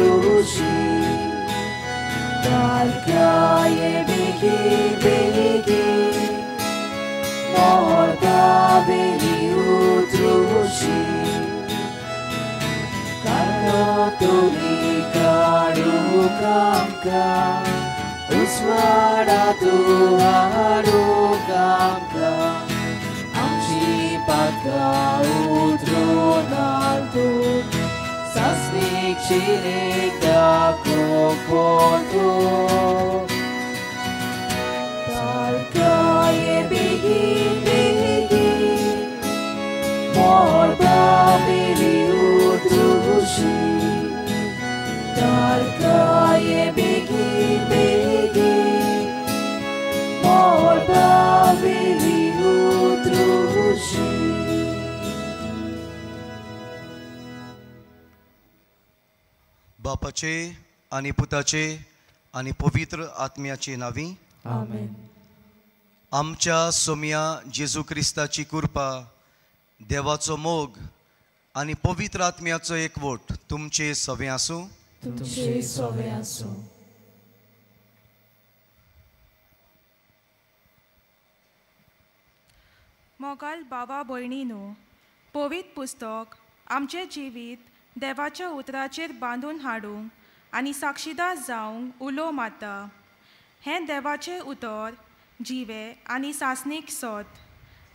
utrushi Dalkaye begi begi Morda beli utrushi Karno tuli karu kamka Uswara tu haru kamka Amchi patka utronaltu Sasnik shireka kopoto Dalkaye begi begi Morda beli utrushi Dalkaye begi begi Morda beli utrushi बापाचे आणि पुताचे आणि पवित्र आत्म्याचे नावी आमेन. आमच्या सोम्या जेजू क्रिस्ताची कृपा देवाचो मोग आणि पवित्र आत्म्याचो एकवट तुमचे सवे आसूं तुमचे सवे आसूं. मोगाल बाबा भयणीनो, पवित्र पुस्तक आमचे जिवीत देवाच्या उतराचेर बांदून हाडूंक आनी साक्षीदार जावंक उलो मारता. हें देवाचें उतर जिवे आनी सासणीक सोत.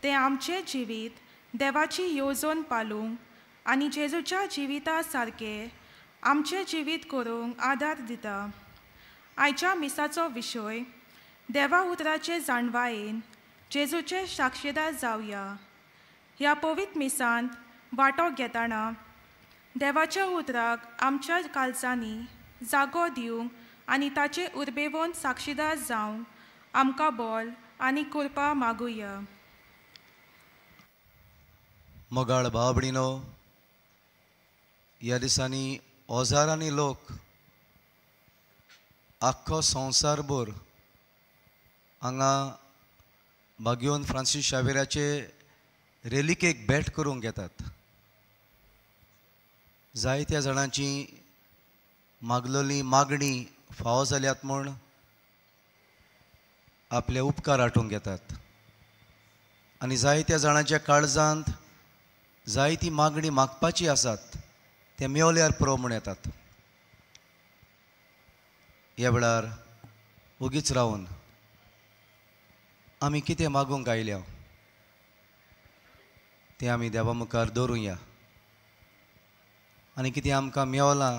तें आमचें जिवीत देवाची येवजण पालूंक आनी जेजूच्या जिविता सारकें आमचें जिवीत करूंक आदार दिता. आयच्या मिसाचो विशय देवा उतराचे जाणवायेन जेजूचे साक्षीदार जावया. ह्या पवित्र मिसांत वांटो घेतना देवाच्या उतराक आमच्या काळजांनी जागो दिवंक आनी ताचे उर्बेवोन साक्षीदार जावंक आमकां बोल आनी कृपा मागुया. मोगाळ भाव भयणीनो, ह्या दिसांनी हजारांनी लोक आख्खो संवसारभर हांगा बागयोन फ्रांसीस शावेराचे रेलिकेक भेट करूंक येतात. जायत्या जाणांची मागलोली मागणी फावो जाल्यात म्हूण आपले उपकार आठोवंक येतात आनी जायत्या जाणांच्या काळजांत जायती मागणी मागपाची आसात ते मेवल्यार पुरो म्हूण येतात. ह्या वेळार उगीच रावन आमी कितें मागूंक आयल्या तें आमी देवा मुखार दवरुया आनी कितें आमकां मेवलां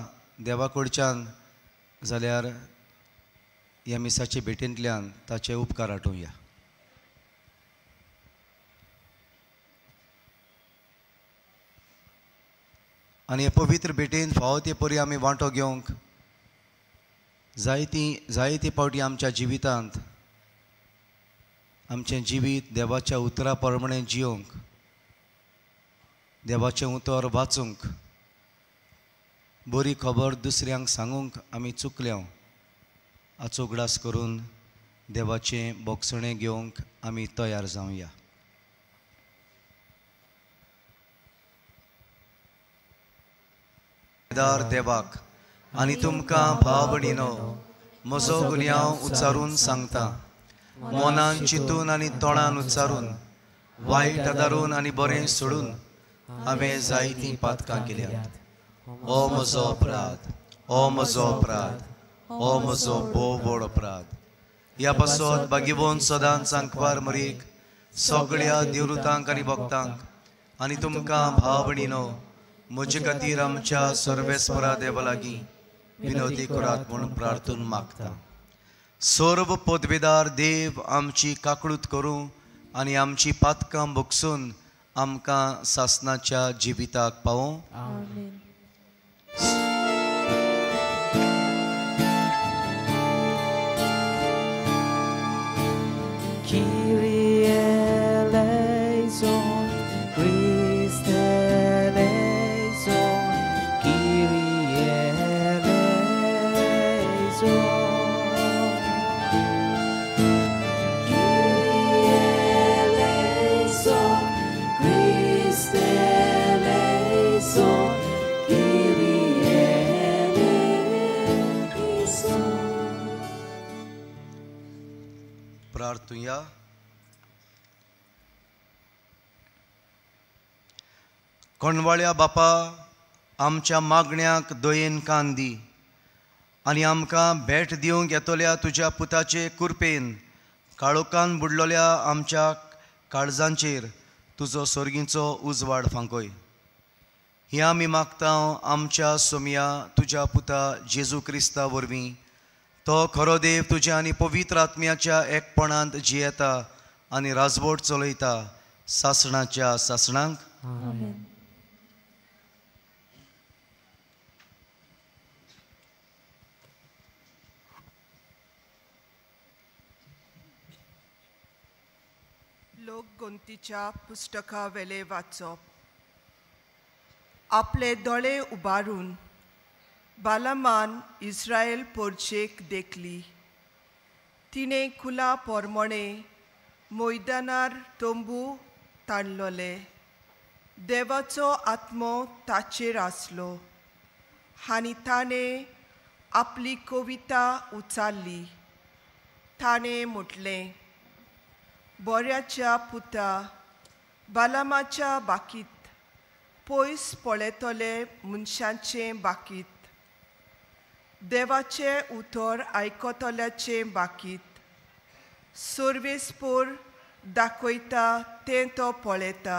देवा कडच्यान जाल्यार ह्या मिसाचे भेटेंतल्यान ताचे उपकार आठोवया. आनी हे पवित्र भेटेन फावो ते परी आमी वांटो घेवंक जायती फावटी आमच्या जिवितांत आमचें जिवीत देवाच्या उतरा प्रमाणे जियोंक देवाचें उतर वाचूंक बरी खबर दुसऱ्यांक सांगूंक आमी चुकल्यो हाचो उगडास करून देवाचें बोगसणें घेवंक आमी तयार जावया. देवाक आनी तुमकां भाव भयणीनो, म्हजो गुन्यांव उच्चारून सांगता. मोनान चिंतून आनी तोंडान उच्चारून वायट आदारून आनी बरें सोडून हांवें जायतीं पातकां केल्यात. हो म्हजो अपराध, हो म्हजो अपराध, हो म्हजो भोव व्हड अपराध. ह्या पासत बागीवोन सदांच सांकवार मरीक सगळ्या देवृतांक आनी भक्तांक आनी तुमकां भाव भयणीनो, म्हजे खातीर आमच्या सर्वेस्परा देवा लागीं विनोदी करात म्हूण प्रार्थून मागता. सर्व पदवेदार देव आमची काकळूत करूं आनी आमची पातकां भोगसून आमकां सासणाच्या जिविताक पावों. आमेन. Kyrie eleison, Christe eleison, Kyrie eleison. Kyrie eleison, Christe eleison, तूं या. कोणवाळ्या बापा, आमच्या मागण्यांक दयेन कान दी आनी आमकां भेट दिवंक येतल्या तुज्या पुताचे कुरपेन काळोखान बुडलोल्या आमच्या काळजांचेर तुजो सर्गीचो उजवाड फांकय. हें आमी मागता आमच्या सोमया तुज्या पुता जेजू क्रिस्ता वरवीं. तो खरो देव तुज्या आनी पवित्र आत्म्याच्या एकपणांत जियेता आनी राजवट चलयता सासणाच्या सासणांक. आमेन. लोक गोंतीच्या पुस्तका वेले वाचप. आपले दोळे उबारून बालामान इस्रायल पोरचेक देखली. तिणें कुला पोरमोणे मैदानार तंबू ताणलोले. देवाचो आत्मो ताचेर आसलो आनी ताणें आपली कविता उचारली. ताणें म्हटलें, बोऱ्याच्या पुता बालामाच्या बाकीत पयस पळयतले मनशांचे बाकीत. देवाचे उतर आयकतल्याचे बाकीत. सर्वेस्पोर दाखयता तें तो पळयता.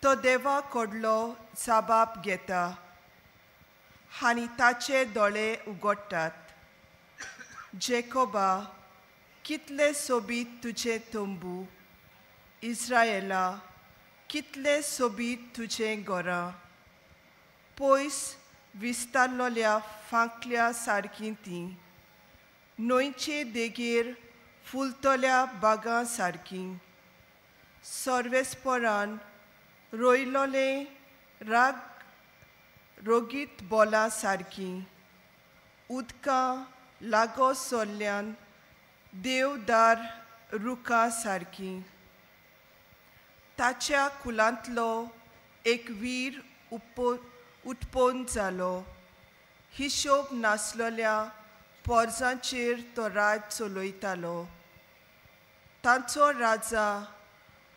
तो देवा कडलो जाबाब घेता आनी ताचे दोळे उगडटात. जेकोबा, कितले सोबीत तुजें तंबू. इस्रायेला, कितले सोबीत तुजें घरां. पयस विस्तारलोल्या फांकल्या सारकीं तीं. न्हंयचे देगेर फुलतल्या बागां सारकीं. सर्वेस्परान रोयलोलें रोगीत बोलां सारकीं. उदकां लागो सोल्ल्यान देवदार रुखां सारकीं. ताच्या कुलांतलो एक वीर उत्पन्न जालो. हिशोब नासलोल्या पोरजांचेर तो राज चलयतालो. तांचो राजा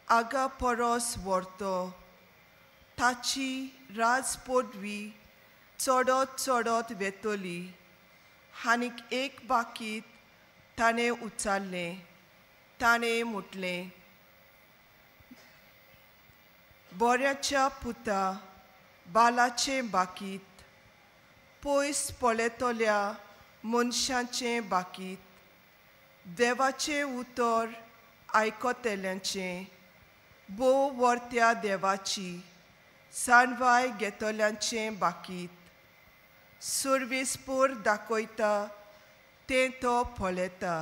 आगा परस व्हरतो. ताची राजपदवी चडत चडत वेतली. आनीक एक बाकीत ताणें उचारलें. ताणें म्हटलें, बोऱ्याच्या पुता बालाचें बाकीत. पयस पळयतल्या मनशांचें बाकीत. देवाचें उतर आयकतल्यांचें. बोव वर्त्या देवाची सानवाय घेतल्यांचें बाकीत. सर्वेस्पोर दाखयता तें तो पळयता.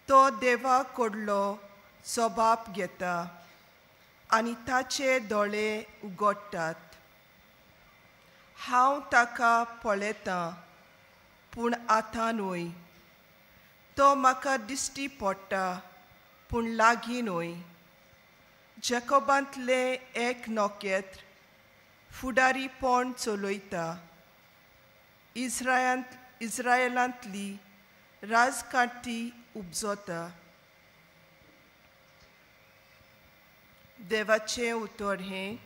तो देवा कडलो जबाब घेता आनी ताचे दोळे उगडटात. हांव ताका पळयतां पूण आतां न्हय. तो म्हाका दिश्टी पडटा पूण लागीं न्हय. जॅकोबांतले एक नोकेत्र फुडारीपण चलयता. इस्रायेलांतली राजकारती उपजता. देवाचें उतर हें.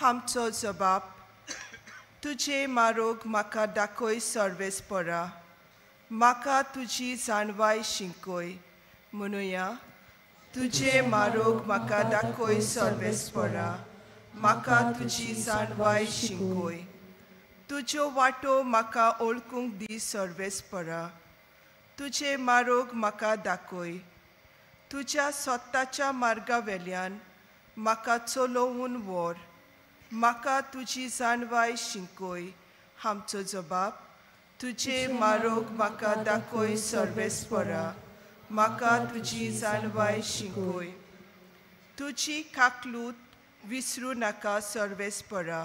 आमचो जबाब. तुजे मारोग म्हाका दाखय सर्वेस्परा. म्हाका तुजी जाणवाय शिंकय. म्हणुया, तुजे मारोग म्हाका दाखय सर्वेस्परा. म्हाका तुजी जाणवाय शिंकय. तुज्यो वाटो म्हाका ओळखूंक दी सर्वेस्परा. तुजे मारोग म्हाका दाखय. तुज्या स्वताच्या मार्गा वेल्यान म्हाका चलोवून व्हर. म्हाका तुजी जाणवाय शिंकय. आमचो जबाब. तुजे मारोग म्हाका दाखय सर्वेस्परा. म्हाका तुजी जाणवाय शिंकय. तुजी काकलूत विसरूं नाका सर्वेस्परा.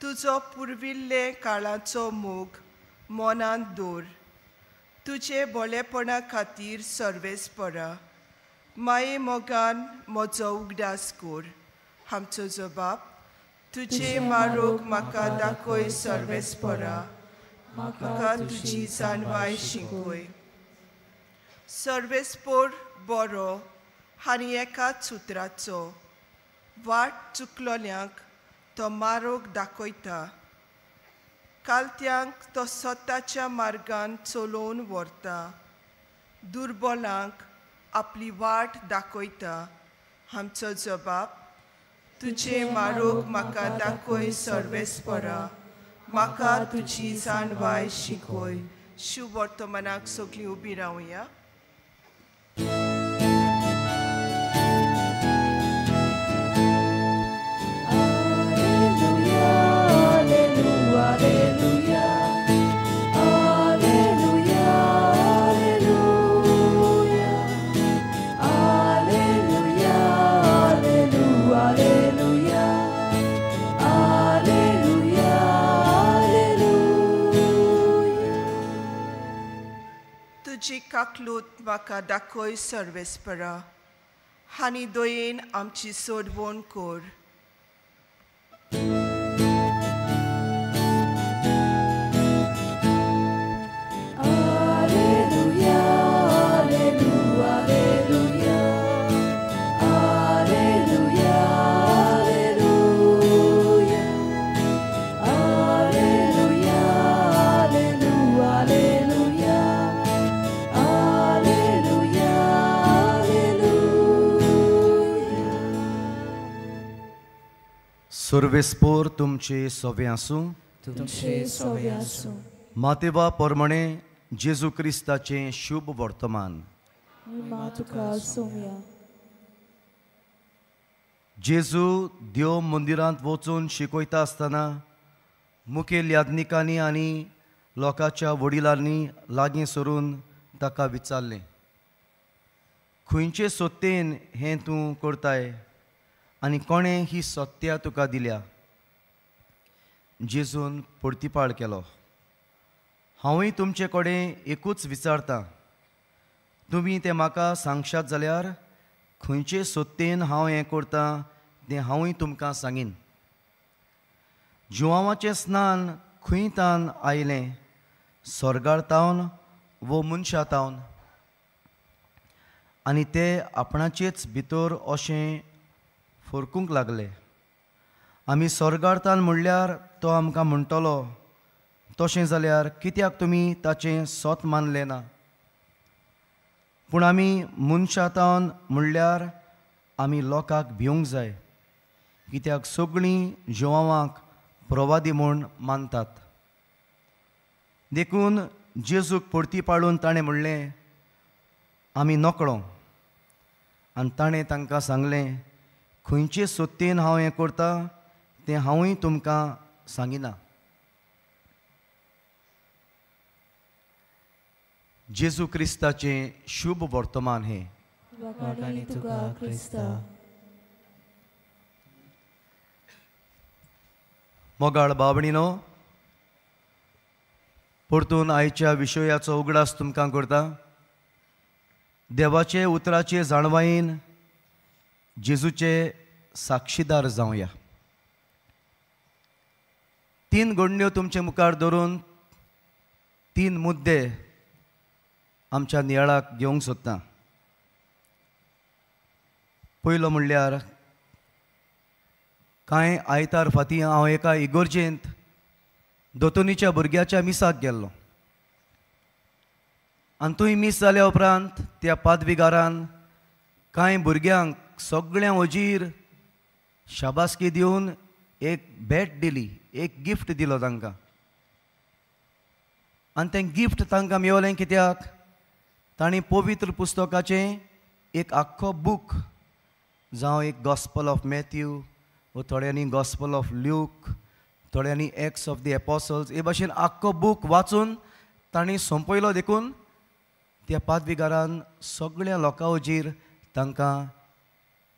तुजो पुर्विल्ले काळाचो मोग मनांत दवर. तुजे बळेपणा खातीर सर्वेस्परा. माये मोगान म्हजो उगडास कर. आमचो जबाब. तुजे मारोग म्हाका दाखय सर्वेस्परा. म्हाका तुजी जाणवाय शिंकय. सर्वेस्पोर बरो आनी एकाच उतराचो वाट चुकलोल्यांक तो मारोग दाखयता. कालत्यांक तो स्वताच्या मार्गान चलोवन व्हरता. दुर्बलांक आपली वाट दाखयता. आमचो जबाब, तुजे मारोग म्हाका दाखय सर्वेस्परा, म्हाका तुजी जाणवाय शिकय. शुभ वर्तमानाक सगळीं उबी रावया. तुजी काकलूत म्हाका दाखय सर्वेस्परा, आनी दयेन आमची सोडवण कर. सर्वेस्पोर तुमचे सोवे आसूं. तुमचे सोवे आसूं. मातेवा पोरमणे जेजू क्रिस्ताचें शुभ वर्तमान. तुका सोम्या. जेजू देव मंदिरांत वचून शिकयता आसतना मुखेल याज्ञिकांनी आनी लोकांच्या वडिलांनी लागीं सरून ताका विचारलें, खंयचे सत्तेन हें तूं करताय आनी कोणें ही सत्या तुका दिल्या? जेजून परतीपाळ केलो, हांवूय तुमचे कडेन एकूच विचारतां, तुमी तें म्हाका सांगशात जाल्यार खंयचे सत्तेन हांव हें करतां तें हांवूय तुमकां सांगीन. जुवांवाचें स्नान खंय तावन आयलें, स्वर्गांतावन वो मनशांतावन? आनी ते आपणाचेच भितर अशें फरकूंक लागले. आमी स्वर्गांतान म्हणल्यार तो आमकां म्हणटलो, तशें जाल्यार कित्याक तुमी ताचें सोत मानलें ना? पूण आमी मनशांतावन म्हणल्यार आमी लोकांक भिवंक जाय, कित्याक सगळीं जिवांवाक प्रवादी म्हूण मानतात. देखून जेजूक परतीपाळून ताणें म्हणलें, आमी नकळो. आनी ताणें तांकां सांगलें, खंयचे सत्तेन हांव हें करतां तें हांवूय तुमकां सांगिना. जेजू क्रिस्ताचें शुभ वर्तमान हें. वखाणी तुका क्रिस्ता. मोगाळ बाबणीनो, परतून आयच्या विशयाचो उगडास तुमकां करता. देवाचे उतराचे जाणवायेन जेजूचे साक्षीदार जावया. 3 घडण्यो तुमचे मुखार धरून 3 मुद्दे आमच्या नियाळाक घेवंक सोदतां. पयलो म्हणल्यार कांय आयतार फाटीं हांव एका इगोर्जेंत दोतोनीच्या भुरग्याच्या मिसाक गेल्लो. आनी थंय मीस जाल्या उपरांत त्या पादविगारान कांय भुरग्यांक सगळ्यां वजीर शाबासकी दिवन एक भेट दिली, एक गिफ्ट दिलो तांकां. आनी तें गिफ्ट तांकां मेवलें कित्याक तांणी पवित्र पुस्तकाचें एक आख्खो बूक, जावं एक गॉस्पल ऑफ मॅथ्यू, वा थोड्यांनी गॉस्पल ऑफ ल्यूक, थोड्यांनी एक्ट्स ऑफ द एपॉसल्स, हे भाशेन आख्खो बूक वाचून तांणी सोंपयलो. देखून त्या पादविगारान सगळ्या लोकां वजीर तांकां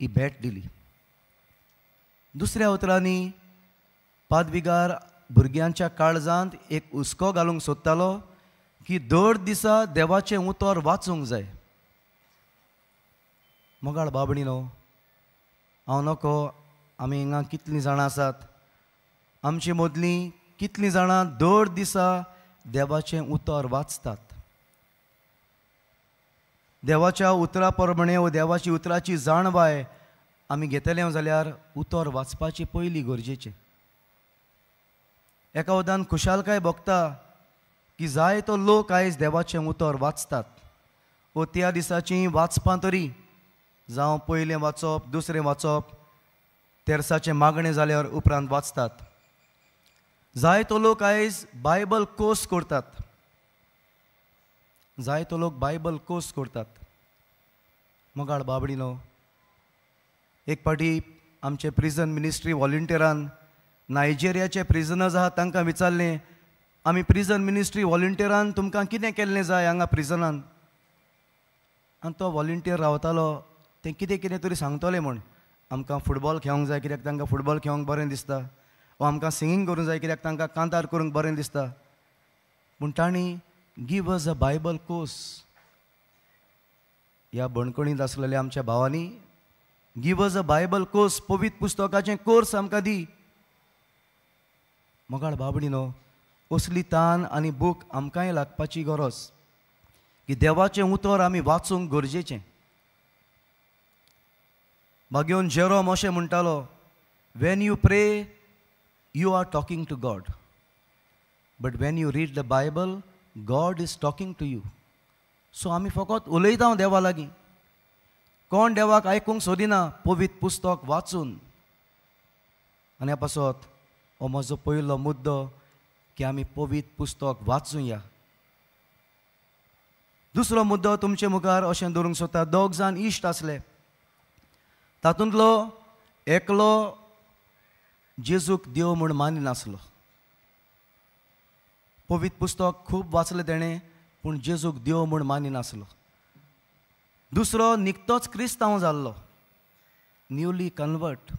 ही भेट दिली. दुसऱ्या उतरांनी पादविगार भुरग्यांच्या काळजांत एक हुस्को घालूंक सोदतालो की दर दिसा देवाचें उतर वाचूंक जाय. मोगाळ बाबणीनो, हांव नको आमी हिंगा कितलीं जाणां आसात, आमचे मदलीं कितलीं जाणां दर दिसा देवाचें उतर वाचतात. देवाच्या उतरा प्रमाणे व देवाची उतराची जाणवाय आमी घेतले जाल्यार उतर वाचपाची पयली गरजेचें. एका वदान खुशालकाय भोगता की जायतो लोक आयज देवाचें उतर वाचतात व त्या दिसाची वाचपां तरी जावं पयलें वाचप दुसरें वाचप तेरसाचें मागणें जाल्यार उपरांत वाचतात. जायतो लोक आयज बायबल कोर्स करतात. जायतो लोक बायबल कोर्स करतात. मोगाळ बाबडीनो, एक फावटी आमचे प्रिजन मिनिस्ट्री व्हॉलंटियरान नायजेरियाचे प्रिजनर्स आहात तांकां विचारलें, आमी प्रिजन मिनिस्ट्री व्हॉलंटियरान तुमकां कितें केल्लें जाय हांगा प्रिजनान? आनी तो व्हॉलंटियर रावतालो, तें कितें कितें तरी सांगतलें म्हूण. आमकां फुटबॉल खेळोंक जाय कित्याक तांकां फुटबॉल खेळोंक बरें दिसता, वा आमकां सिंगींग करूंक जाय कित्याक तांकां कांतार करूंक बरें दिसता. पूण तांणी गिव अस अ बायबल कोर्स. ह्या बणकणींत आसलेल्या आमच्या भावांनी गिव अस अ बायबल कोर्स, पवित्र पुस्तकाचें कोर्स आमकां दी. मोगाळ बाबडीनो, असली तान आनी बूक आमकांय लागपाची गरज की देवाचें उतर आमी वाचूंक गरजेचें. भाग्योन जेरोम अशें म्हणटालो, when you pray you are talking to God, but when you read the Bible God is talking to you. So आमी फकत उलयता देवा लागीं, कोण देवाक आयकूंक सोदिना पवित्र पुस्तक वाचून. आनी ह्या पासत हो म्हजो पयलो मुद्दो की आमी पवित्र पुस्तक वाचूया. दुसरो मुद्दो तुमचे मुखार अशें दवरूंक सोदता. दोग जाण इश्ट आसले, तातूंतलो एकलो जेजूक देव म्हूण मानिनासलो. पवित्र पुस्तक खूब वाचलें तेणें, पूण जेजूक देव म्हूण मानिनासलो. दुसरो निकतोच क्रिस्तांव जाल्लो, न्यूली कन्वर्ट.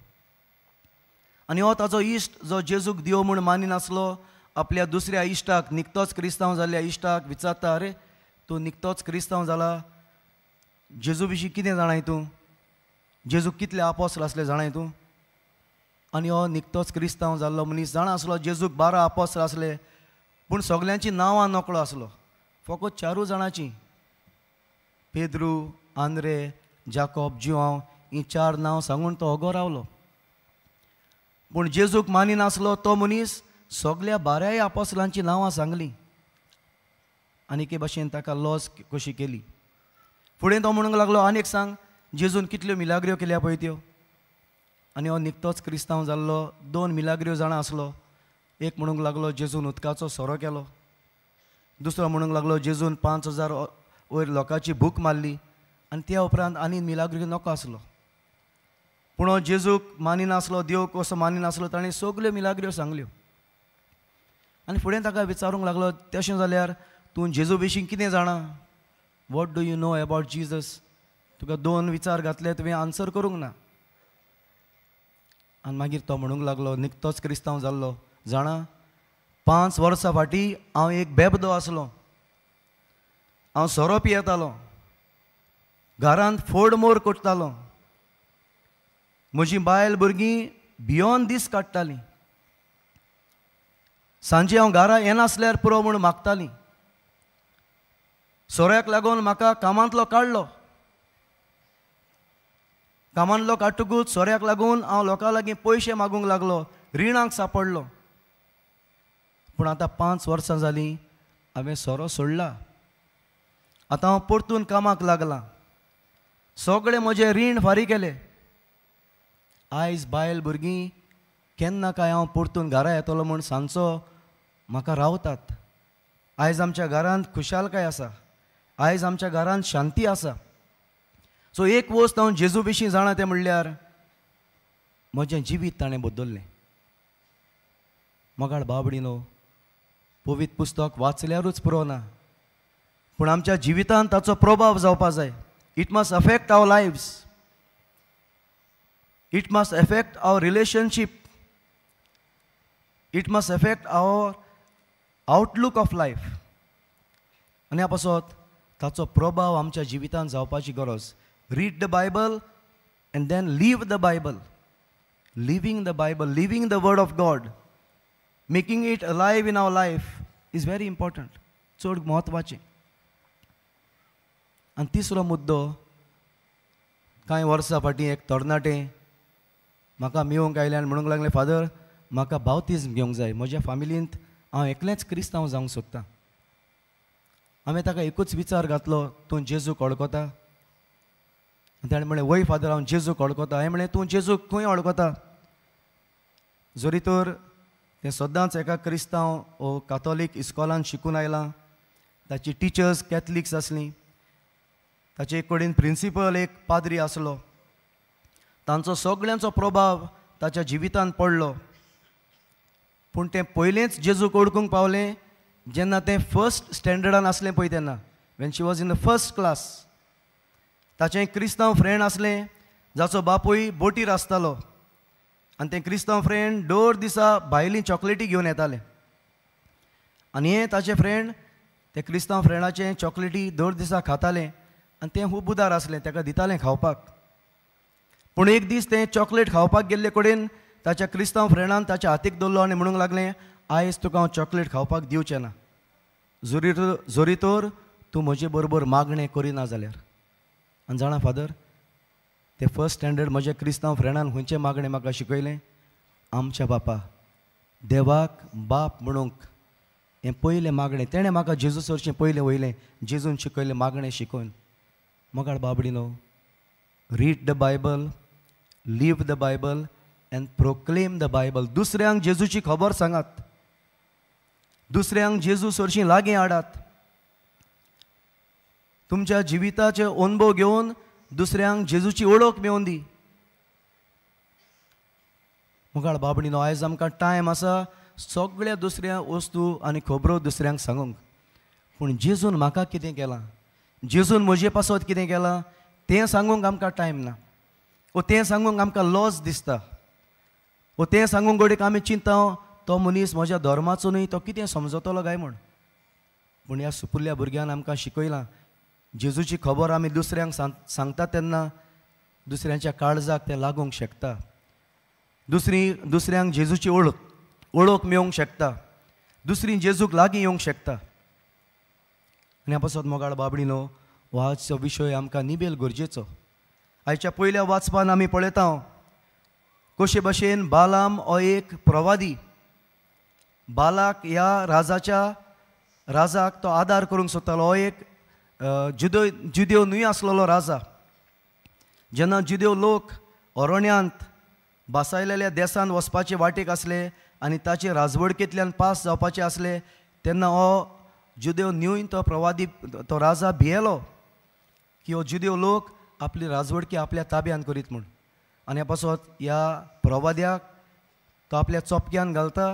आनी हो ताचो इश्ट जो जेजूक देव म्हूण मानिनासलो आपल्या दुसऱ्या इश्टाक, निकतोच क्रिस्तांव जाल्ल्या इश्टाक विचारता, अरे तूं निकतोच क्रिस्तांव जाला, जेजू विशीं कितें जाणाय तूं? जेजूक कितले आपोस्टल आसले जाणाय तूं? आनी हो निकतोच क्रिस्तांव जाल्लो मनीस जाणा आसलो जेजूक 12 आपोस्टल आसले, पूण सगल्यांची नांवां नकळो आसलो. फकत 4 जाणांची, पेद्रू, आंद्रे, जाकोब, जुआंव, ही 4 नांव सांगून तो ओगो रावलो. पूण जेजूक मानिनासलो तो मनीस सगल्या 12 आपोस्टलांची नांवां सांगलीं आनी के भाशेन ताका लॉस कशी केली. फुडें तो म्हणूंक लागलो, आनीक सांग, जेजून कितल्यो मिलाग्र्यो केल्या पळय त्यो. आनी हो निकतोच क्रिस्तांव जाल्लो 2 मिलाग्र्यो जाणां आसलो. एक म्हणूंक लागलो जेजून उदकाचो सोरो केलो, दुसरो म्हणूंक लागलो जेजून 5000 वयर लोकांची भूक मारली, आनी त्या उपरांत आनी मिलाग्र्यो नको आसलो. पूण हो जेजूक मानिनासलो, देव कसो मानिनासलो, ताणें सगल्यो मिलाग्र्यो सांगल्यो. आनी फुडें ताका विचारूंक लागलो, तशें जाल्यार तूं जेजू विशीं कितें जाणा? What do you know about Jesus? तुका 2 विचार घातले, तुवें आन्सर करूंक ना. आनी मागीर तो म्हणूंक लागलो, निकतोच क्रिस्तांव जाल्लो, जाणा 5 वर्सां फाटीं हांव एक बेबदो आसलो. हांव सोरो पियेतालो, घरांत फोडमोर कोत्तालो, म्हजीं बायल भुरगीं भियोन दीस काडटालीं, सांजे हांव घरा येनासल्यार पुरो म्हूण मागतालीं. सोऱ्याक लागून म्हाका कामांतलो काडलो, कामांतलो काडटकूच सोऱ्याक लागून हांव लोकां लागीं पयशे मागूंक लागलो, रिणांक सांपडलो. पूण आतां 5 वर्सां जालीं हांवें सोरो सोडला. आतां हांव परतून कामाक लागलां, सगळें म्हजें रीण फारीक केलें. आयज बायल भुरगीं केन्ना काय हांव परतून घरा येतलो म्हूण सांजचो म्हाका रावतात. आयज आमच्या घरांत खुशालकाय आसा, आयज आमच्या घरांत शांती आसा. सो एक वस्त हांव जेजू विशीं जाणा तें म्हणल्यार म्हजें जिवीत ताणें बदल्लें. मोगाळ बाबडीनो, पवित्र पुस्तक वाचल्यारूच पुरो ना, पूण आमच्या जिवितांत ताचो प्रभाव जावपा जाय. It must affect our lives, it must affect our relationship, it must affect our outlook of life. आनी ह्या पासत ताचो प्रभाव आमच्या जिवितांत जावपाची गरज. Read the Bible and then live the Bible. Living the Bible, living the word of God, making it alive in our life is very important, चड म्हत्वाचें. आनी तिसरो मुद्दो, कांय वर्सां फाटीं एक तरणाटें म्हाका मेळूंक आयलें आनी म्हणूंक लागलें, फादर म्हाका बावतिझम घेवंक जाय, म्हज्या फॅमिलींत हांव एकलेंच क्रिस्तांव जावंक सोदतां. हांवें ताका एकूच विचार घातलो, तूं जेजूक वळखता? ताणें म्हणलें, वय फादर हांव जेजूक वळखता. हांवें म्हणलें, तूं जेजूक खंय वळखता? जोरी तर तें सदांच एका क्रिस्तांव वो काथोलीक इस्कॉलांत शिकून आयलां, ताची टिचर्स कॅथलिक्स आसलीं, ताचे कडेन प्रिंसिपल एक पाद्री आसलो, तांचो सगळ्यांचो प्रभाव ताच्या जिवितांत पडलो. पूण तें पयलेंच जेजूक ओळखूंक पावलें जेन्ना तें फर्स्ट स्टँडर्डान आसलें पळय तेन्ना, when she was in the first class. ताचें एक क्रिस्तांव फ्रेंड आसलें जाचो बापूय बोटीर आसतालो, आनी तें क्रिस्तांव फ्रेंड दर दिसा भायलीं चॉकलेटी घेवन येतालें. आनी हें ताचें फ्रेंड ते क्रिस्तांव फ्रेंडाचें चॉकलेटी दर दिसा खातालें आनी तें खूब उदार आसलें, ताका दितालें खावपाक. पूण एक दीस तें चॉकलेट खावपाक गेल्ले कडेन ताच्या क्रिस्तांव फ्रेंडान ताच्या हातीक दवरलो आनी म्हणूंक लागलें, आयज तुका हांव चॉकलेट खावपाक दिवचें ना, जोरी तर तूं म्हजे बरोबर मागणें करिना जाल्यार. आनी जाणा फादर, ते फर्स्ट स्टँडर्ड म्हज्या क्रिस्तांव फ्रेंडान खंयचें मागणें म्हाका शिकयलें? आमच्या बापा, देवाक बाप म्हणूंक हें पयलें मागणें. तेणें म्हाका जेजू सरचें पयलें वयलें, जेजून शिकयलें मागणें शिकोवन. मोगाळ बाबडीनो, read the Bible, live the Bible and proclaim the Bible. दुसऱ्यांक जेजूची खबर सांगात, दुसऱ्यांक जेजू सरशीं लागीं हाडात. तुमच्या जिविताचे अनुभव घेवन दुसऱ्यांक जेजूची ओळख मेळोवन दी. मुखार बाबडीनो, आयज आमकां टायम आसा सगळ्या दुसऱ्या वस्तू आनी खबरो दुसऱ्यांक सांगूंक, पूण जेजून म्हाका कितें केलां, जेजून म्हजे पासत कितें केलां तें सांगूंक आमकां टायम ना. वो तें सांगूंक आमकां लॉस दिसता, वो तें सांगूंक घडीक आमी चिंता तो मनीस म्हज्या धर्माचो न्हय, तो कितें समजतलो काय म्हूण. पूण ह्या सुपुल्ल्या भुरग्यान आमकां शिकयलां, जेजूची खबर आमी दुसऱ्यांक सांगता तेन्ना दुसऱ्यांच्या काळजाक तें लागूंक शकता. दुसऱ्यांक जेजूची ओळख मेळोवंक शकता, दुसरी जेजूक लागीं येवंक शकता. आनी ह्या पासत मोगाळ बाबडीनो, हो आजचो विशय आमकां निबेल गरजेचो. आयच्या पयल्या वाचपान आमी पळयता कशे भशेन बालाम हो एक प्रवादी, बालाक ह्या राजाक तो आदार करूंक सोदतालो. हो एक जुदेव न्हय आसलेलो राजा. जेन्ना जुदेव लोक अरण्यांत बासायलेल्या देशांत वचपाचे वाटेक आसले आनी ताचे राजवडकेंतल्यान पास जावपाचे आसले, तेन्ना हो जुदेव न्यून तो प्रवादी तो राजा भियेलो की हो जुदेव लोक आपली राजवडकी आपल्या ताब्यान करीत म्हूण. आनी ह्या पासत ह्या प्रवाद्याक तो आपल्या चोपक्यान घालता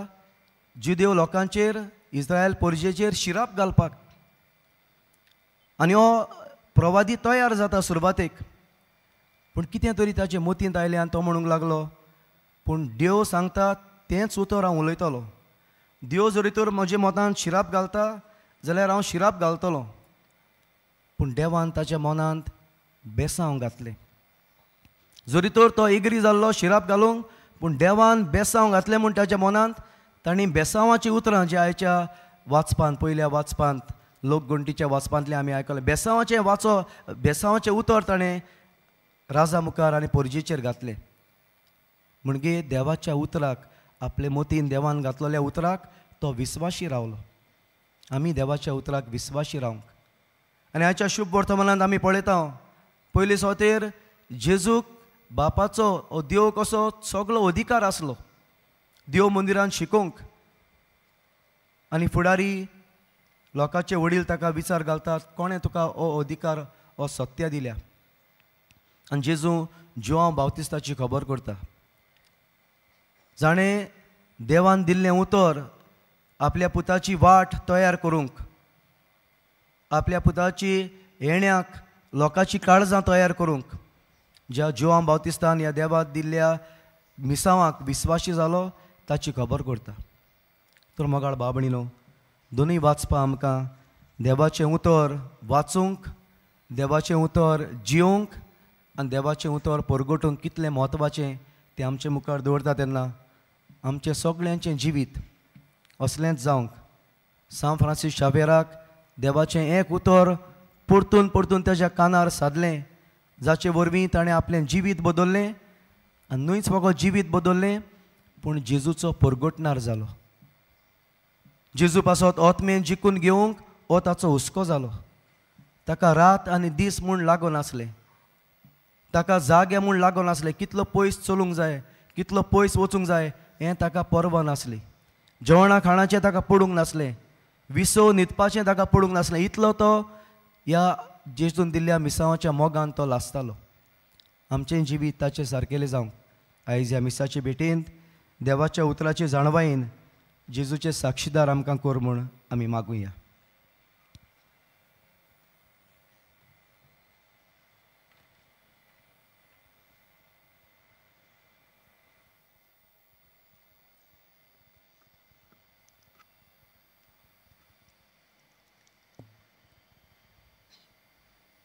जुदेव लोकांचेर, इस्रायल परजेचेर शिराप घालपाक. आनी हो प्रवादी तयार जाता सुरवातेक, पूण कितें तरी ताचे मतींत आयलें आनी तो म्हणूंक लागलो, पूण देव सांगता तेंच उतर हांव उलयतलो. देव जरी तर म्हज्या मतान शिराप घालता जाल्यार हांव शिराप घालतलो. पूण देवान ताच्या मनांत बेसांव घातलें. जरी तर तो एग्री जाल्लो शिराप घालूंक, पूण देवान बेसांव घातलें म्हूण ताच्या मनांत तांणी बेसांवाचीं उतरां जे आयच्या वाचपांत, पयल्या वाचपांत, लोकगणतीच्या वाचपांतलें आमी आयकलें, बेसांवाचें उतर ताणें राजा मुखार आनी परजेचेर घातलें. म्हणजे देवाच्या उतराक, आपले मतीन देवान घातलेल्या उतराक तो विस्वाशी रावलो. आमी देवाच्या उतराक विस्वाशी रावंक. आनी आयच्या शुभ वर्तमानांत आमी पळयता पयलीं सुवातेर जेजूक बापाचो देव कसो सगळो अधिकार आसलो देव मंदिरांत शिकोवंक. आनी फुडारी लोकांचे वडील ताका विचार घालतात, कोणें तुका हो अधिकार हो सत्य दिल्या? आनी जेजू जोआंव बावतिस्ताची खबर करता. जाणें देवान दिल्लें उतर आपल्या पुताची वाट तयार करूंक, आपल्या पुताची येण्याक लोकांची काळजां तयार करूंक, ज्या जोआंव बावतिस्तान ह्या देवाक दिल्ल्या मिसावांक विस्वाशी जालो ताची खबर करता. तर मोगाळ बाबणीनो, दोनूय वाचपा आमकां देवाचें उतर वाचूंक, देवाचें उतर जियोंक आनी देवाचें उतर परगटूंक कितलें म्हत्वाचें तें आमचे मुखार दवरता तेन्ना आमचें सगळ्यांचें जिवीत असलेंच जावंक. सांत फ्रांसीस शावेराक देवाचें एक उतर परतून परतून ताच्या कानार सादलें, जाचे वरवीं ताणें आपलें जिवीत बदललें आनी न्हूच फकत जिवीत बदललें पूण जेजूचो परगटणार जालो. जेजू पासत ओतमेन जिखून घेवंक हो ताचो हुस्को जालो. ताका रात आनी दीस म्हूण लागो नासलें, ताका जागे म्हूण लागो नासलें. कितलो पयस चलूंक जाय, कितलो पयस वचूंक जाय हें ताका पर्वा नासली. जेवणा खाणाचें ताका पडूंक नासलें, विसो न्हिदपाचें ताका पडूंक नासलें. इतलो तो ह्या जेजून दिल्ल्या मिसावाच्या मोगान तो लासतालो. आमचें जिवीत ताचे सारकेलें जावंक आयज ह्या मिसाचे भेटेंत देवाच्या उतराचे जाणवायेन जेजूचे साक्षीदार आमकां कोर म्हूण आमी मागुया.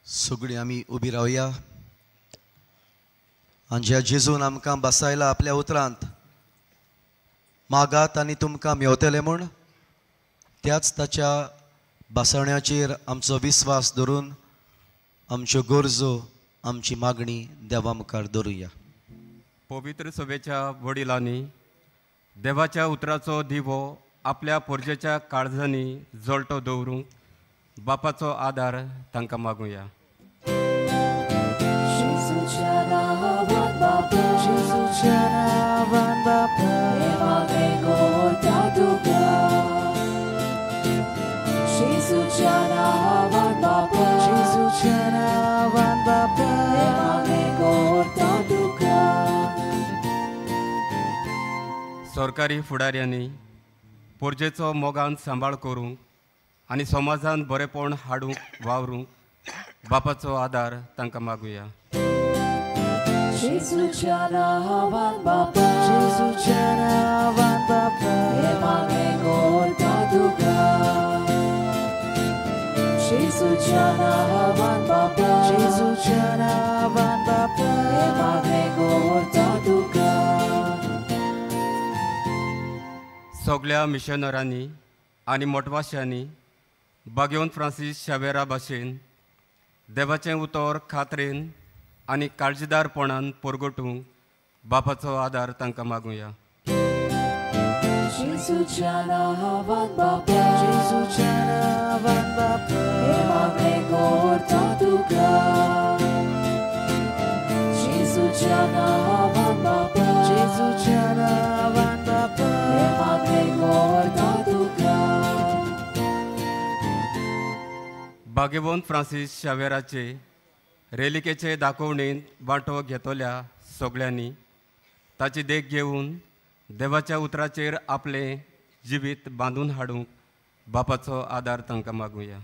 सगळीं आमी उबी रावया. आनी ज्या जेजून आमकां बसायला आपल्या उतरांत, मागात आनी तुमकां मेवतले म्हूण, त्याच ताच्या बसवण्याचेर आमचो विस्वास धरून आमच्यो गरजो, आमची मागणी देवा मुखार धरुया. पवित्र सभेच्या वडिलांनी देवाच्या उतराचो दिवो आपल्या पोरजेच्या काळजांनी जळटो दवरूंक बापाचो आदार तांकां मागुया. सरकारी फुडाऱ्यांनी पोरजेचो मोगान सांबाळ करूंक आनी समाजान बरेपण हाडूंक वावरूंक बापाचो आदार तांकां मागुया. सगळ्या मिशनरांनी आनी मोटवाश्यांनी बागेवन फ्रांसीस शावेरा भाशेन देवाचें उतर खात्रेन आनी काळजीदारपणान परगटूंक बापाचो आदार तांकां मागुया. बागेवन फ्रांसीस शावेराचे रेलिकेचे दाखोवणेंत वांटो घेतल्या सगळ्यांनी ताची देख घेवन देवाच्या उतराचेर आपलें जिवीत बांदून हाडूंक बापाचो आदार तांकां मागुया.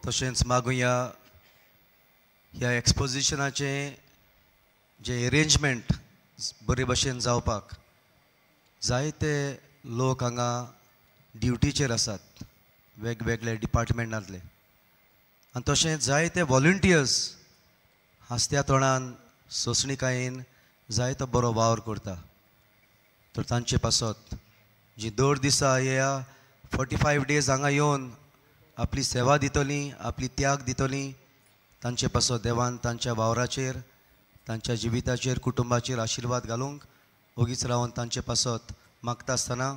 तशेंच मागुया ह्या एक्सपोजिशनाचे जे अरेंजमेंट बरे भशेन जावपाक जायते लोक हांगा ड्युटीचेर आसात वेगवेगळे डिपार्टमेंटांतले, आनी तशेंच जायते वॉलंटियर्स हास्त्या तोंडान सोंसणीकायेन जायतो बरो वावर करता. तर तांचे पासत जी दर दिसा ह्या 45 days हांगा येवन आपली सेवा दितलीं, आपली त्याग दितलीं, तांचे पासत देवान तांच्या वावराचेर, तांच्या जिविताचेर, कुटुंबाचेर आशिर्वाद घालूंक ओगीच रावन तांचे पासत मागता आसतना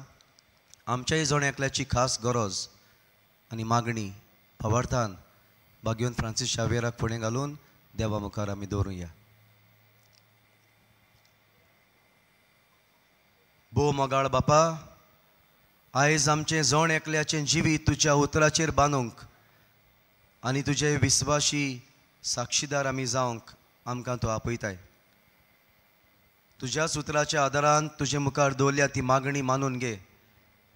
आमच्याय जण एकल्याची खास गरज आनी मागणी फावर्थान बागेवन फ्रांसीस शावेराक फुडें घालून देवा मुखार आमी दवरुया. भोव मोगाळ बापा, आयज आमचें जण एकल्याचें जिवीत तुज्या उतराचेर बांदूंक आनी तुजे विस्वाशी साक्षीदार आमी जावंक आमकां तूं आपयताय. तुज्याच उतराच्या आदारान तुजे मुखार दवरल्या ती मागणी मानून घे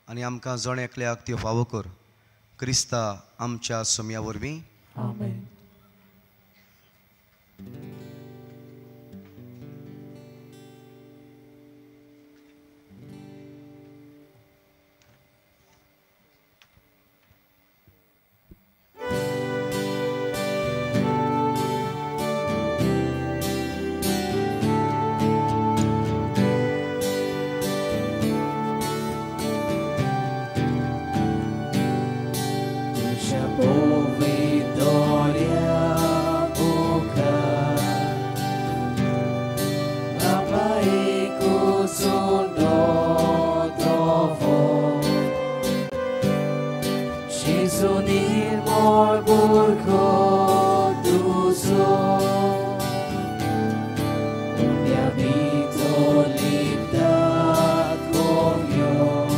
आनी आमकां जण एकल्याक त्यो फावो कर. क्रिस्ता आमच्या सोम्या वरवीं. आमेन. Jesu निर्मळ तुझो unia vitolidad comunión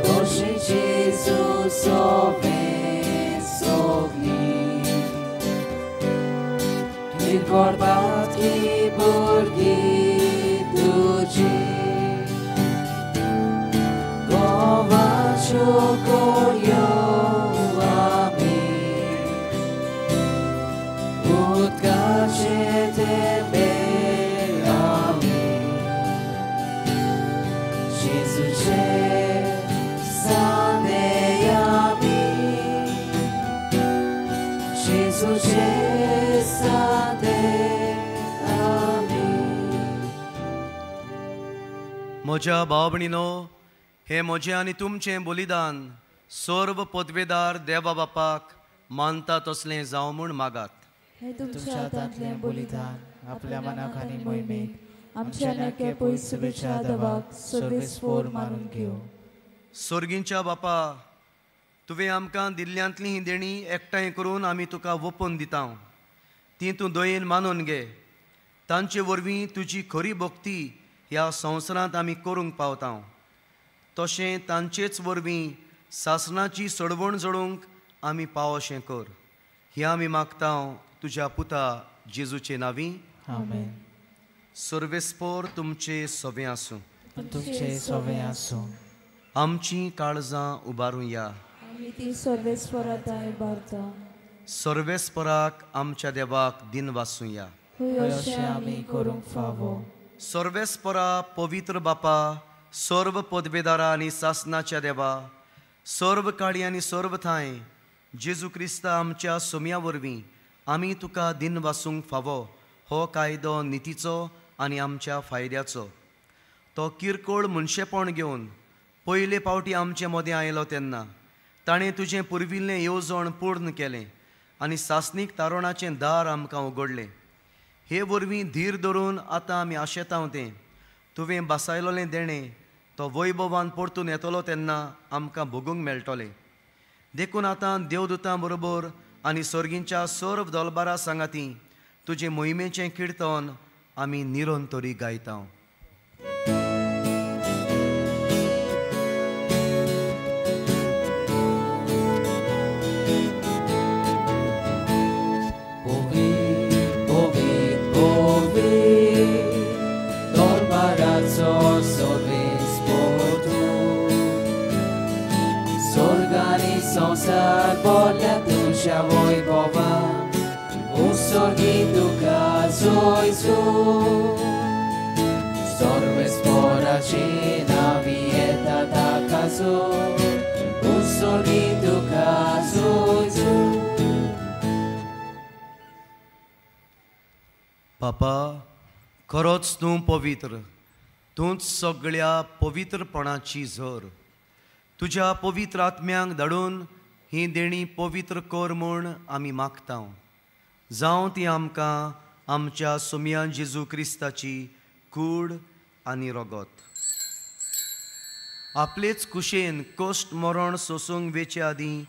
Toshi Jesus sogni Kirkorbatki burgi tuji Chokolyo amin Utkaczete me amin Jezusie sane amin Jezusie sane amin म्हज्या भाव भयणीनो हे म्हजें आनी तुमचें बलिदान सर्व पदवेदार देवा बापाक मानता तसलें जावं म्हूण मागात हे तुमच्या हातांतलें बलिदान आपल्या मनाक आनी मोहिमेक आमच्या नके पयसुबेच्या देवाक सर्वेस्पोर मानून घेव सर्गींच्या बापा तुवें आमकां दिल्ल्यांतली ही देणी एकठांय करून आमी तुका वोपोवन दिता ती तूं दयेन मानून घे तांचे वरवीं तुजी खरी भक्ती ह्या संवसारांत आमी करूंक पावता तशें तांचेच वरवीं सासणाची सडवण जळोवंक आमी पाव अशें कर हें आमी मागता तुज्या पुता जेजूचे नांवी आमेन सर्वेस्पोर तुमचे सवें आसूं तुमचे सवें आसूं आमचीं काळजां उबारूं या आमी ती सर्वेस्पराताय इबारता सर्वेस्पराक आमच्या देवाक दिन वासूं या अशें आमी करूंक फावो सर्वेस्परा पवित्र बापा सर्व पदवेदारा आनी सासनाच्या देवा सर्व काळी आनी सर्व थाय जेजू क्रिस्ता आमच्या सोम्या वरवीं आमी तुका दिन वासूंक फावो हो कायदो नितीचो आनी आमच्या फायद्याचो तो किरकोळ मनशेपण घेवन पयले फावटी आमचे मदें आयलो तेन्ना ताणें तुजें पुर्विल्लें येवजण पूर्ण केलें आनी सासनीक तारुणाचें दार आमकां उगडलें हे वरवीं धीर धरून आतां आमी आशेतां तें तुवें बसायलोलें देणें तो वैभवान परतून येतलो तेन्ना आमकां भोगूंक मेळटलें देखून आतां देवदूतां बरोबर आनी सर्गींच्या सर्व दलबारा सांगाती तुजे मोहिमेचें किर्तन आमी निरंतरी गायता संसार बोल्या तुझ्या वैभवान उसर्गी तुका जोयजो सर्वेस्पराची नावी येता ताकाजो उसर्गी तुका जोयजो बापा खरोच तूं पवित्र तूंच सगळ्या पवित्रपणाची झर तुज्या पवित्र आत्म्यांक धाडून ही देणी पवित्र कर म्हूण आमी मागता जावं ती आमकां आमच्या सोम्या जेजू क्रिस्ताची कूड आनी रगत आपलेच कुशेन कश्ट मरण सोसूंक वेचे आदीं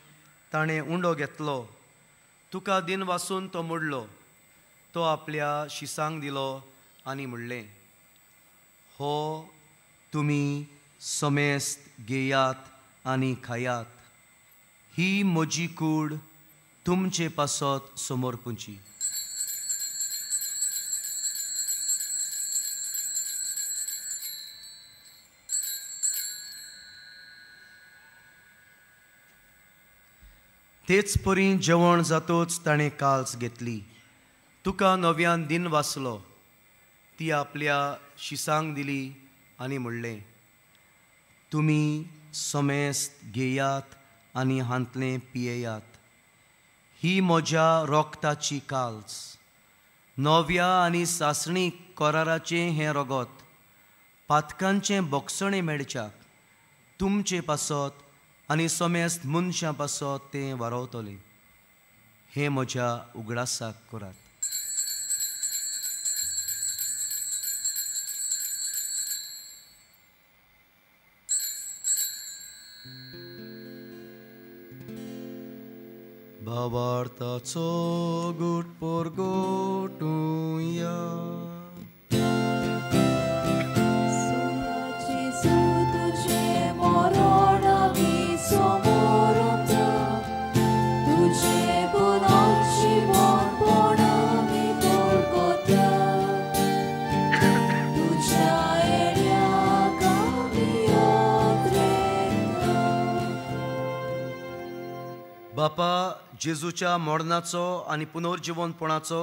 ताणें उंडो घेतलो तुका दिन वासून तो मोडलो तो आपल्या शिसांक दिलो आनी म्हणलें हो तुमी समेस्त घेयात आनी खायात ही म्हजी कूड तुमचे पासत समर्पूंची तेच परी जेवण जातोच ताणें काल्स घेतली तुका नव्यान दिन वाचलो ती आपल्या शिसांक दिली आनी म्हणलें तुमी समेस्त घेयात आनी हांतलें पियेयात ही म्हज्या रोगताची काल्स नव्या आनी सासणी कराराचें हें रगत पातकांचें बोगसणें मेळच्याक तुमचे पासत आनी समेस्त मनशां पासत तें वारवतलें हें म्हज्या उगडासाक करात भावार्थाचो गुट परगोटुया. बापा, जेजूच्या मरणाचो आनी पुनर्जीवनपणाचो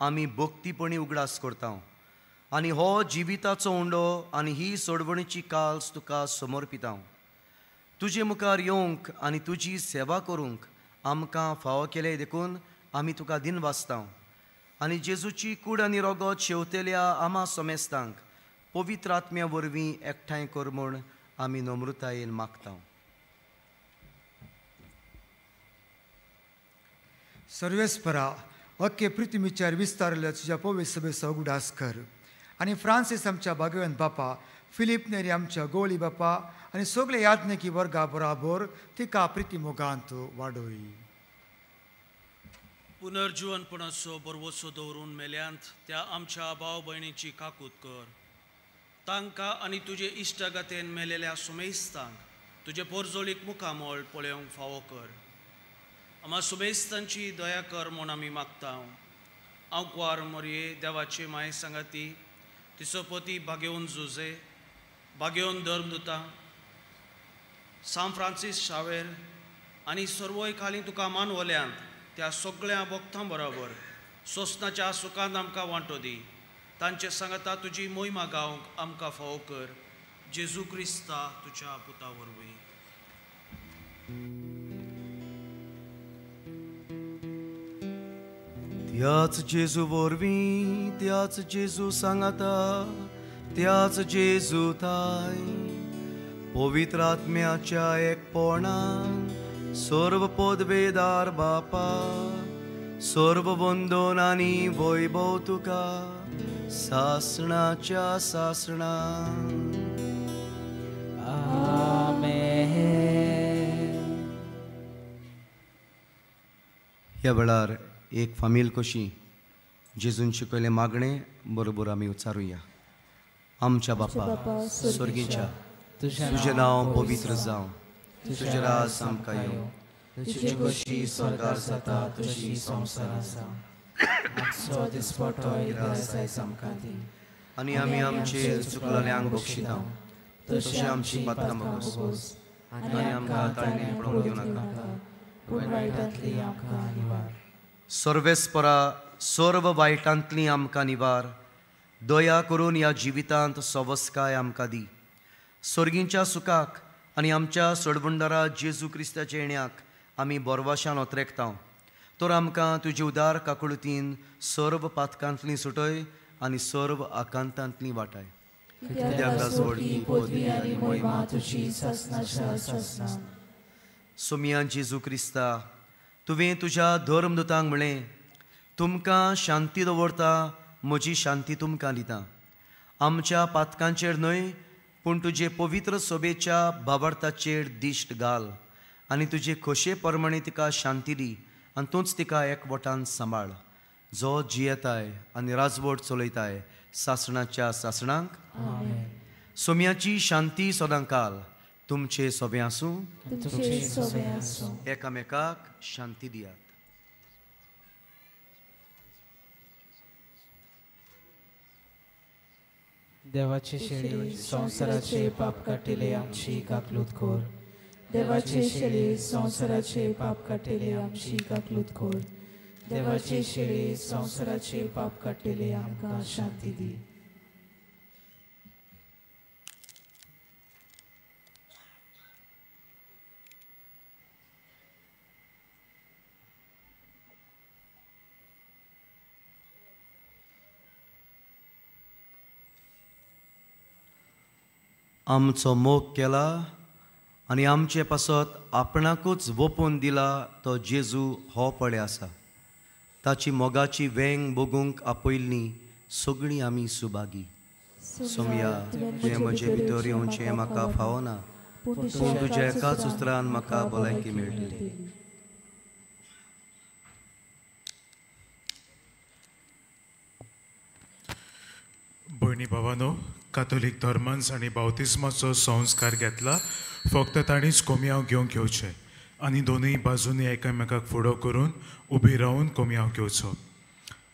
आमी भक्तीपणी उगडास करता आनी हो जिविताचो उंडो आनी ही सोडवणीची काल्स तुका समर्पिता. तुजे मुखार येवंक आनी तुजी सेवा करूंक आमकां फावो केले देखून आमी तुका दिन वाचता आनी जेजूची कूड आनी रगत शेवतेल्या आमा समेस्तांक पवित्र आत्म्या वरवीं एकठांय कर म्हूण आमी नम्रतायेन मागता. सर्वेस्परा अख्खे पृथ्वीचेर विस्तारल्या तुज्या पवित्र सभेचो उगडास कर आनी फ्रांसीस आमच्या भाग्यवंत बापा, फिलीप नेरी आमच्या गोळी बापा आनी सगळे याज्ञकी वर्गा बराबर तिका प्रिती मोगांत वाडोय. पुनर्जीवनपणाचो बरवसो दवरून मेल्यांत त्या आमच्या भाव भयणीची काकूत कर. तांकां आनी तुजे इश्टगतेन मेलेल्या सुमेस्तांक तुजे पोरजोळीक मुखामोळ पळोवंक फावो कर. आम्हा सुमेस्तांची दया कर म्हूण आमी मागता. हांव कुवार मोरये देवाचे माये सांगाती, तिचो पती भाग्यवन जुजे, भाग्यवन धर्मदुता, सांत फ्रांसीस शावेर आनी सर्वय खाली तुका मानवल्यांत त्या सगळ्या भक्तां बरोबर सोसनाच्या सुखांत आमकां वांटो दी. तांचे सांगता तुजी मोहिमा गावंक आमकां फावो कर. जेजू क्रिस्ता तुज्या पुता वरवीं. त्याच जेजू वरवीं, त्याच जेजू सांगता, त्याच जेजू थाय पवित्र आत्म्याच्या एकपणान सर्व पदवेदार बापा, सर्व वंदन आनी वैभव तुका सासणाच्या सासणान. आमेन. ह्या वेळार एक फामील कशी जेजून शिकयले मागणे बरोबर आमी उच्चारुया. आमच्या बापा स्वर्गीच्या, तुझें नांव पवित्र जावं, तुजें राज आमकां येवं, तुजी कशी स्वर्गार जाता तशी संवसारांत जावं. आमचो दिसपट्टो दिस आमकां दी आनी आमी आमचे चुकलेल्यांक बक्षिता तशी आमची पातकां मागोस आनी आमकां ताळणें पडोवंक दिवं नाका, पूण वायटांतली आमकां निवार. सर्वेस्परा सर्व वायटांतली आमकां निवार. दया करून ह्या जिवितांत सवस्काय आमकां दी. सर्गींच्या सुखाक आनी आमच्या सोडवणदारा जेजू क्रिस्ताच्या येण्याक आमी बोरवाशान ओतरेकता. तर आमकां तुजे उदार काकुळतीन सर्व पातकांतली सुटय आनी सर्व आकांतांतली वाटाय. सोमिया जेजू क्रिस्ता, तुवें तुज्या धर्मदुतांक म्हळें, तुमकां शांती दवरता, म्हजी शांती तुमकां दिता. आमच्या पातकांचेर न्हय पूण तुजे पवित्र सभेच्या भावार्थाचेर दिश्ट घाल आनी तुजे खोशे प्रमाणे तिका शांती दी आनी तूंच तिका एकवटान सांबाळ, जो जियेताय आनी राजवट चलयताय सासणाच्या सासणांक. सोम्याची शांती सदांकाल तुमचे सोबे आसूं. एकामेकाक शांती दियात. देवाची शेळी संवसाराचे पाप काटिले आमची काकलूत खोर. देवाची शेळी संवसाराचे पाप काटिले आमची काकलूत खोर. देवाची शेळी संवसाराचे पाप काटिले आमकां शांती दी. आमचो मोग केला आनी आमचे पासत आपणाकूच वोपून दिला तो जेजू हो पळे आसा. ताची मोगाची वेंग बगूंक आपयल्ली सगळीं आमी सुभागी. सोमया, तुवें म्हजे भितर येवचें म्हाका फावना, पूण तुज्या एकाच उतरान म्हाका भलायकी मेळटली. भयणी भावानो, कातोलीक धर्मांस आनी बावतिस्माचो संस्कार घेतला फक्त ताणीच कोमयाव घेवचे आनी दोनूय बाजूनी एकामेकाक फुडो करून उबी रावन कोमयाव घेवचो.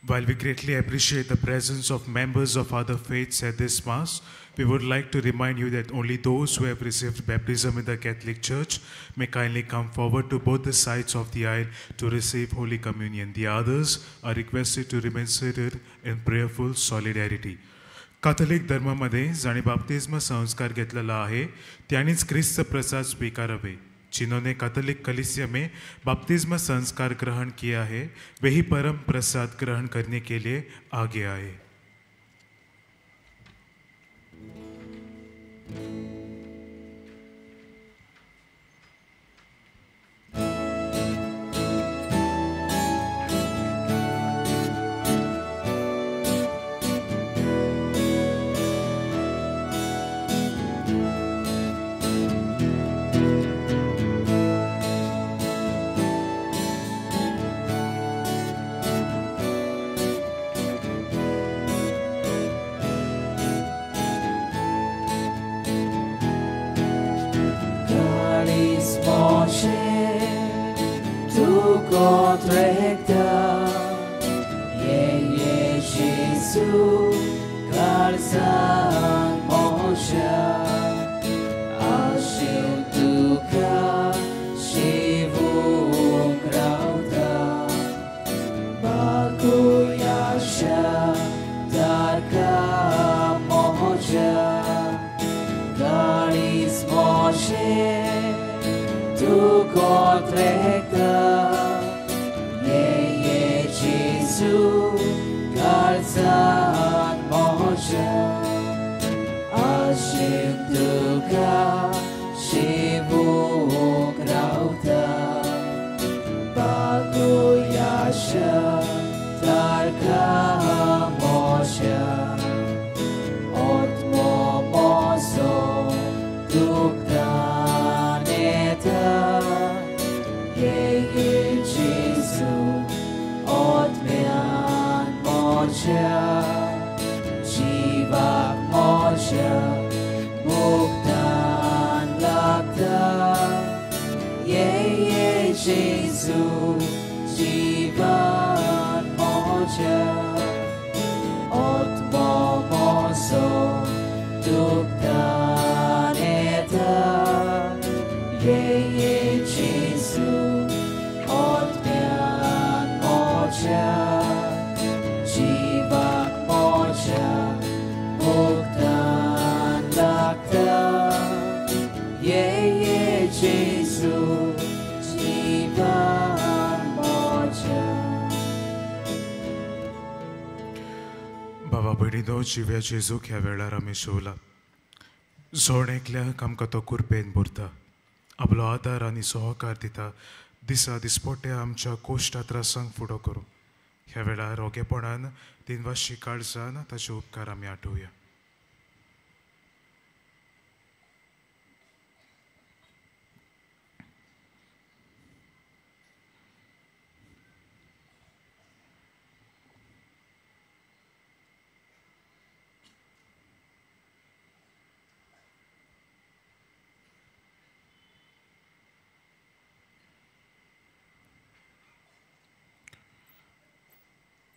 While we greatly appreciate the presence of members of other faiths at this Mass, we would like to remind you that only those who have received baptism in the Catholic Church may kindly come forward to both the sides of the aisle to receive Holy Communion. The others are requested to remain seated in prayerful solidarity. Catholic धर्मामध्ये जाणे बाप्तिस्म संस्कार घेतलेला आहे त्यानेच ख्रिस्त प्रसाद स्वीकारावे. जिन्होंने Catholic कलीसिया में बपतिस्म संस्कार ग्रहण किया है वही परम प्रसाद ग्रहण करने के लिए आगे आए. जिव्या जेजूक ह्या वेळार आमी शिवला. जोड एकल्याक आमकां तो कुरपेन भरता, आपलो आदार आनी सहकार दिता, दिसा दिसपट्ट्या आमच्या कोश्टा त्रासांक फुडो करूं. ह्या वेळार ओगेपणान दिनवाशी काळजान ताचे उपकार आमी आठोवया.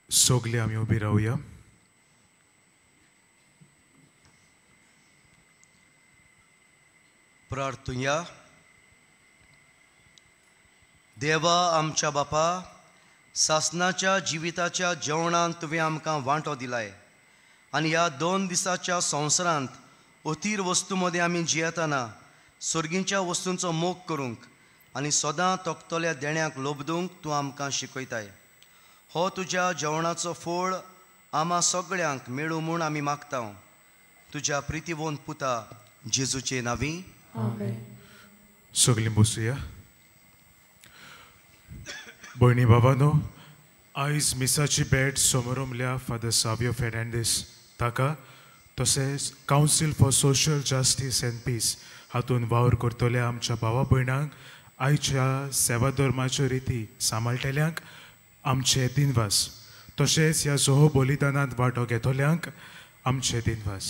सोगले आमी उबी रावया. प्रार्थुया. देवा आमच्या बापा, सासनाच्या जिविताच्या जेवणांत तुवें आमकां वांटो दिलाय आनी ह्या 2 दिसाच्या संवसारांत अतीर वस्तू मदें आमी जियेतना सर्गींच्या वस्तूंचो मोग करूंक आनी सदां तोखतल्या देण्याक लोबदूंक तूं आमकां शिकयताय. हो तुज्या जेवणाचो फळ आम्हा सगळ्यांक मेळूं म्हूण आमी मागता. तुज्या प्रितीवोन पुता जेजूचे नांवी आमेन. सगळीं बसूया. भयणी भावानो, आयज मिसाची भेट समोरमल्या फादर सावियो फेर्नांडीस ताका तशेंच council for social justice and peace हातून वावर करतल्या आमच्या भावा भयणांक आयच्या सेवा धर्माच्यो रिती सांबाळटल्यांक आमचे दिनवास तशेंच ह्या सोहो बलिदानांत वांटो घेतल्यांक आमचे दिनवास.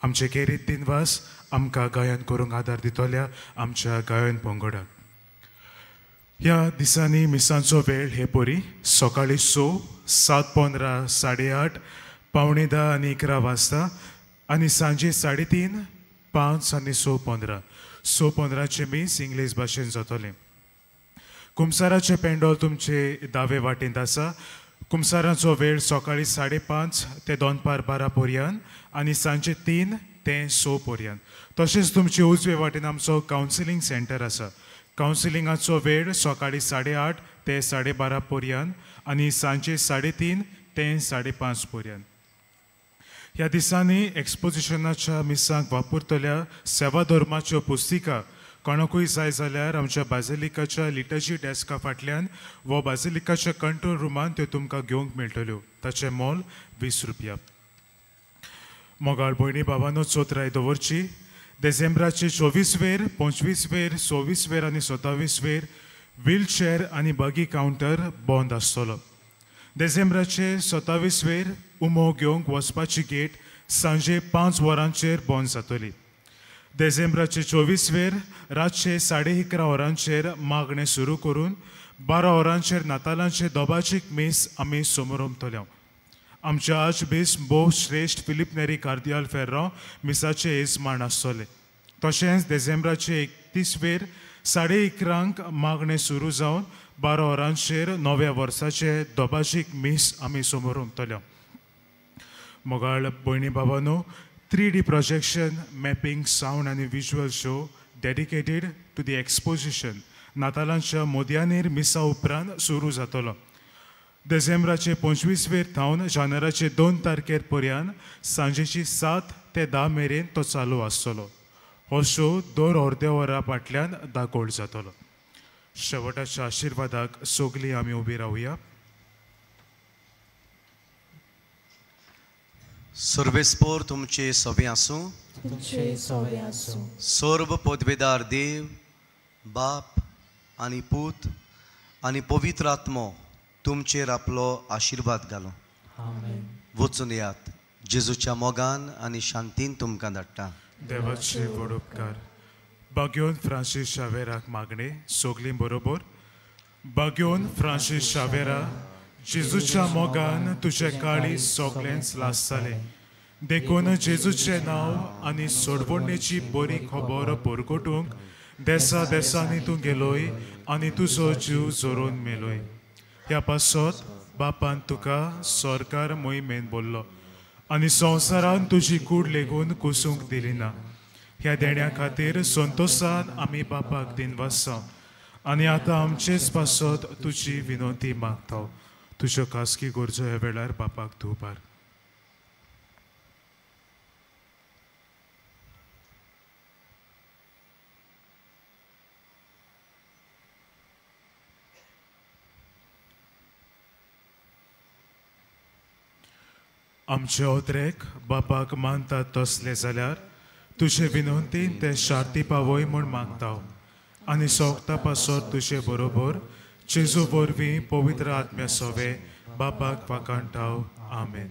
आमचे केरीत दिनवास आमकां गायन करूंक आदार दितोल्या आमच्या गायन पंगडाक. ह्या दिसांनी मिसांचो वेळ हे परी सकाळी 6, 7:15, 8:30, 9:45 आनी 11 वाजता आनी सांजे 3:30, 5 आनी 6:15. 6:15चे मीस इंग्लीश भाशेन जातले. कुमसाराचे पेंडॉल तुमचे दावे वाटेंत आसा. कुमसाराचो वेळ सकाळी 5:30 ते 2:12 पर्यंत आनी सांजे 3 ते 6 पर्यंत. तशेंच तुमचे उजवे वाटेन आमचो कावन्सिलींग सेंटर आसा. कावन्सिलिंगाचो वेळ सकाळी 8:30 ते 12:30 पर्यंत आनी सांजे 3:30 ते 5:30 पर्यंत. ह्या दिसांनी एक्सपोजिशनाच्या मिसांक वापरतल्या सेवा धर्माच्यो पुस्तिका कोणाकूय जाय जाल्यार आमच्या बाजिलिकाच्या लिटर्जी डेस्का फाटल्यान वो बाजिलिकाच्या कंट्रोल रुमान त्यो तुमकां घेवंक मेळटल्यो. ताचें मोल 20 रुपया. मोगाळ भयणी भावानो चोत्राय दवरची. डिसेंबराचे 24 वेर, 25 वेर, 26 वेर आनी 27 वेर व्हीलचेअर आनी बगी कावंटर बंद आसतलो. डिसेंबराचे 27 वेर उमो घेवंक वचपाची गेट सांजे 5 वरांचेर बंद जातली. डिसेंबराचे 24 वेर रातचे 11:30 वरांचेर मागणें सुरू करून 12 वरांचेर नातालांचे दोबाचीक मीस आमी समारंभतल्या. आमचे आज बेस भोव श्रेश्ठ फिलीप नेरी कार्दियाल फेर्रो मिसाचे येजमान आसतले. तशेंच डिसेंबराचे 31 वेर 11:30 मागणें सुरू जावन 12 वरांचेर नव्या वर्साचे दोबाचीक मीस आमी समारंभतल्या. मोगाळ भयणी भावानो 3D projection, mapping, sound and visual show dedicated to the exposition नातालांच्या मोदयानेर मिसा उपरांत सुरू जातलो. डिसेंबराचे 25 वेर थावन जानेराचे 2 तारखेर पर्यंत सांजेची 7 ते 10 मेरेन तो चालू आसतलो. हो शो दर अर्द्या वरा फाटल्यान दाखोवड जातलो. शेवटाच्या आशिर्वादाक सगळीं आमी उबी रावया. सर्वेस्पोर तुमचे सवे आसूं. तुमचे सवे आसूं. सर्व पदवेदार देव, बाप आनी पूत आनी पवित्र आत्मो तुमचेर आपलो आशिर्वाद घालो. आमेन. वचून येयात. जेजूच्या मोगान आनी शांतीन तुमकां धाडटा. देवाचे व्हड उपकार. बाग्योन फ्रांसीस शावेराक मागणे सगलीं बरोबर. बाग्योन फ्रांसीस शावेरा, जेजूच्या मोगान तुझे काळी सगळेंच लासताले. देखून जेजूचे नांव आनी सोडवणेची बरी खबर परगटूंक देसा देसांनी तूं गेलोय आनी तुजो जीव जोरून मेलोय. ह्या पासत बापान तुका सरकार मोहिमेन बोल्लो आनी संवसारान तुजी कूड लेगून कुसूंक दिली ना. ह्या देण्या खातीर संतोशान आमी बापाक दिनवासा आनी आतां आमचेच पासत तुजी विनंती मागता. तुज्यो खासगी गरजो ह्या वेळार बापाक धुपार. आमचे ओद्रेक बापाक मानतात तसले जाल्यार तुजे विनंतीन ते शार्ती पावय म्हूण मागता आनी सोगता पासत तुजे बरोबर जेजू वरवीं पवित्र आत्म्या सवे बापाक वाकाणटाव. आमेन.